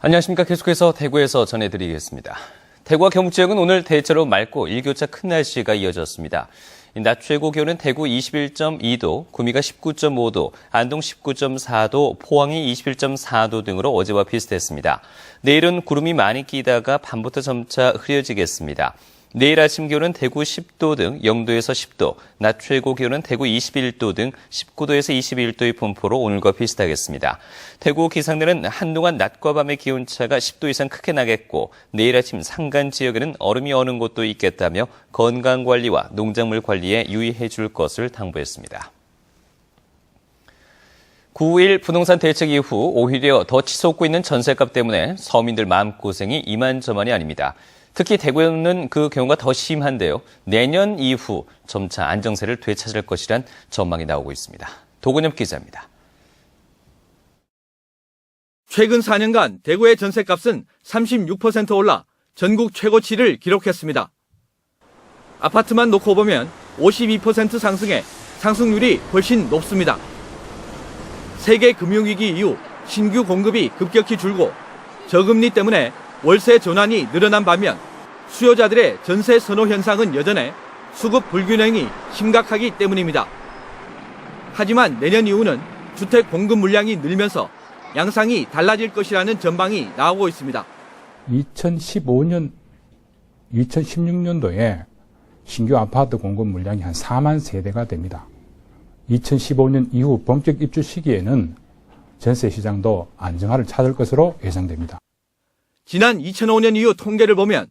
안녕하십니까. 계속해서 대구에서 전해드리겠습니다. 대구와 경북 지역은 오늘 대체로 맑고 일교차 큰 날씨가 이어졌습니다. 낮 최고 기온은 대구 21.2도, 구미가 19.5도, 안동 19.4도, 포항이 21.4도 등으로 어제와 비슷했습니다. 내일은 구름이 많이 끼다가 밤부터 점차 흐려지겠습니다. 내일 아침 기온은 대구 10도 등 영도에서 10도, 낮 최고 기온은 대구 21도 등 19도에서 21도의 분포로 오늘과 비슷하겠습니다. 대구 기상대는 한동안 낮과 밤의 기온차가 10도 이상 크게 나겠고 내일 아침 산간 지역에는 얼음이 어는 곳도 있겠다며 건강관리와 농작물 관리에 유의해 줄 것을 당부했습니다. 9.1 부동산 대책 이후 오히려 더 치솟고 있는 전셋값 때문에 서민들 마음고생이 이만저만이 아닙니다. 특히 대구는 그 경우가 더 심한데요. 내년 이후 점차 안정세를 되찾을 것이란 전망이 나오고 있습니다. 도근엽 기자입니다. 최근 4년간 대구의 전셋값은 36% 올라 전국 최고치를 기록했습니다. 아파트만 놓고 보면 52% 상승해 상승률이 훨씬 높습니다. 세계 금융위기 이후 신규 공급이 급격히 줄고 저금리 때문에 월세 전환이 늘어난 반면 수요자들의 전세 선호 현상은 여전해 수급 불균형이 심각하기 때문입니다. 하지만 내년 이후는 주택 공급 물량이 늘면서 양상이 달라질 것이라는 전망이 나오고 있습니다. 2015년, 2016년도에 신규 아파트 공급 물량이 한 4만 세대가 됩니다. 2015년 이후 본격 입주 시기에는 전세 시장도 안정화를 찾을 것으로 예상됩니다. 지난 2005년 이후 통계를 보면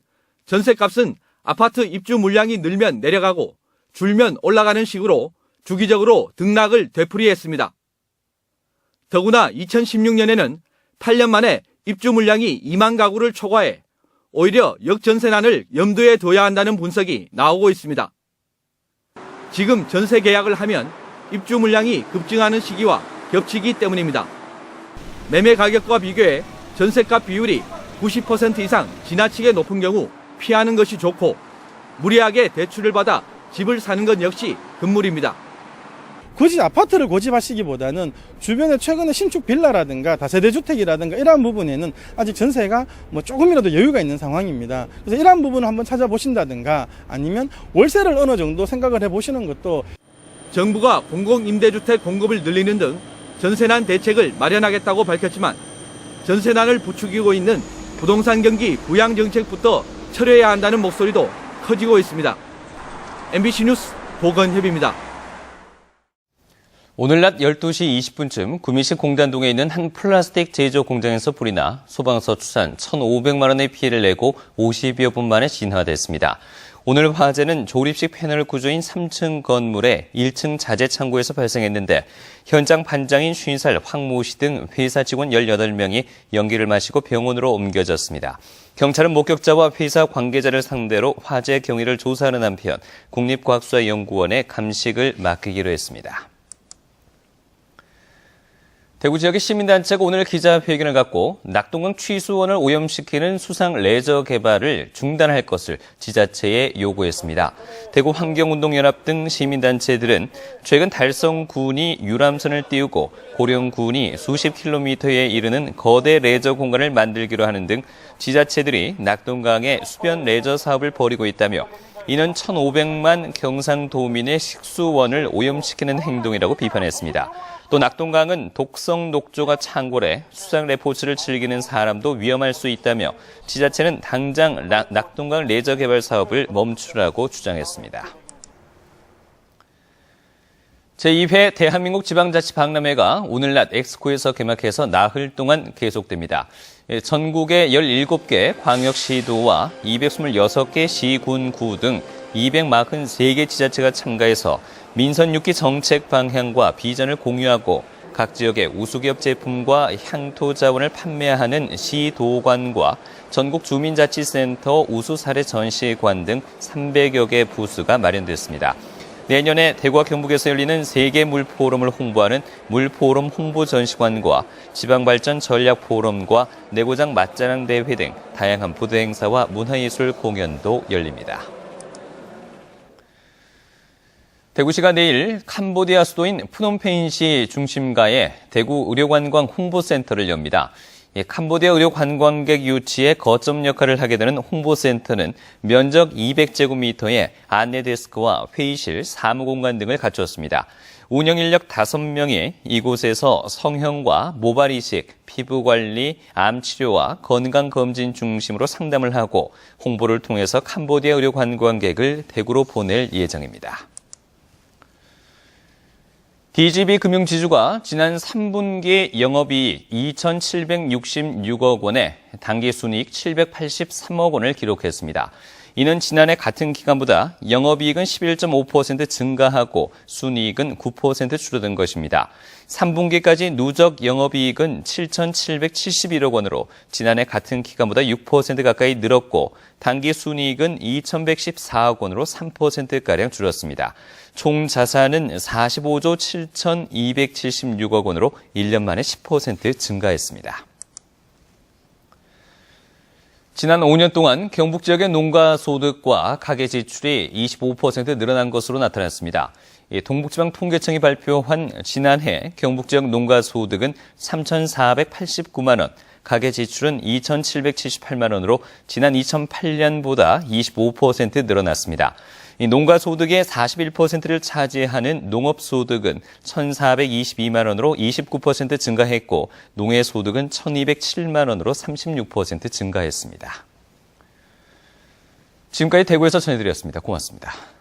전셋값은 아파트 입주 물량이 늘면 내려가고 줄면 올라가는 식으로 주기적으로 등락을 되풀이했습니다. 더구나 2016년에는 8년 만에 입주 물량이 2만 가구를 초과해 오히려 역전세난을 염두에 둬야 한다는 분석이 나오고 있습니다. 지금 전세 계약을 하면 입주 물량이 급증하는 시기와 겹치기 때문입니다. 매매 가격과 비교해 전셋값 비율이 90% 이상 지나치게 높은 경우 피하는 것이 좋고 무리하게 대출을 받아 집을 사는 것 역시 금물입니다. 굳이 아파트를 고집하시기보다는 주변에 최근에 신축 빌라라든가 다세대 주택이라든가 이러한 부분에는 아직 전세가 조금이라도 여유가 있는 상황입니다. 그래서 이러한 부분을 한번 찾아보신다든가 아니면 월세를 어느 정도 생각을 해보시는 것도. 정부가 공공임대주택 공급을 늘리는 등 전세난 대책을 마련하겠다고 밝혔지만 전세난을 부추기고 있는 부동산 경기 부양 정책부터 철회해야 한다는 목소리도 커지고 있습니다. MBC 뉴스 도건협입니다. 오늘 낮 12시 20분쯤 구미시 공단동에 있는 한 플라스틱 제조 공장에서 불이 나 소방서 추산 1,500만 원의 피해를 내고 50여 분 만에 진화됐습니다. 오늘 화재는 조립식 패널 구조인 3층 건물의 1층 자재 창고에서 발생했는데 현장 반장인 50살 황모 씨 등 회사 직원 18명이 연기를 마시고 병원으로 옮겨졌습니다. 경찰은 목격자와 회사 관계자를 상대로 화재 경위를 조사하는 한편 국립과학수사연구원에 감식을 맡기기로 했습니다. 대구 지역의 시민단체가 오늘 기자회견을 갖고 낙동강 취수원을 오염시키는 수상 레저 개발을 중단할 것을 지자체에 요구했습니다. 대구 환경운동연합 등 시민단체들은 최근 달성군이 유람선을 띄우고 고령군이 수십 킬로미터에 이르는 거대 레저 공간을 만들기로 하는 등 지자체들이 낙동강의 수변 레저 사업을 벌이고 있다며 이는 1,500만 경상도민의 식수원을 오염시키는 행동이라고 비판했습니다. 또 낙동강은 독성 녹조가 창궐해 수상 레포츠를 즐기는 사람도 위험할 수 있다며 지자체는 당장 낙동강 레저 개발 사업을 멈추라고 주장했습니다. 제2회 대한민국 지방자치박람회가 오늘 낮 엑스코에서 개막해서 나흘 동안 계속됩니다. 전국의 17개 광역시도와 226개 시군구 등 243개 지자체가 참가해서 민선 6기 정책 방향과 비전을 공유하고 각 지역의 우수기업 제품과 향토 자원을 판매하는 시도관과 전국 주민자치센터 우수 사례 전시관 등 300여 개 부스가 마련됐습니다. 내년에 대구와 경북에서 열리는 세계 물포럼을 홍보하는 물포럼 홍보전시관과 지방발전 전략포럼과 내고장 맛자랑 대회 등 다양한 부대 행사와 문화예술 공연도 열립니다. 대구시가 내일 캄보디아 수도인 프놈펜시 중심가에 대구 의료관광 홍보센터를 엽니다. 캄보디아 의료 관광객 유치에 거점 역할을 하게 되는 홍보센터는 면적 200제곱미터의 안내 데스크와 회의실, 사무공간 등을 갖추었습니다. 운영 인력 5명이 이곳에서 성형과 모발 이식, 피부 관리, 암 치료와 건강 검진 중심으로 상담을 하고 홍보를 통해서 캄보디아 의료 관광객을 대구로 보낼 예정입니다. DGB 금융지주가 지난 3분기 영업이익 2,766억 원에 당기순이익 783억 원을 기록했습니다. 이는 지난해 같은 기간보다 영업이익은 11.5% 증가하고 순이익은 9% 줄어든 것입니다. 3분기까지 누적 영업이익은 7,771억 원으로 지난해 같은 기간보다 6% 가까이 늘었고 당기순이익은 2,114억 원으로 3%가량 줄었습니다. 총 자산은 45조 7,276억 원으로 1년 만에 10% 증가했습니다. 지난 5년 동안 경북 지역의 농가 소득과 가계 지출이 25% 늘어난 것으로 나타났습니다. 동북지방통계청이 발표한 지난해 경북 지역 농가 소득은 3,489만 원, 가계 지출은 2,778만 원으로 지난 2008년보다 25% 늘어났습니다. 농가 소득의 41%를 차지하는 농업 소득은 1,422만 원으로 29% 증가했고 농해 소득은 1,207만 원으로 36% 증가했습니다. 지금까지 대구에서 전해드렸습니다. 고맙습니다.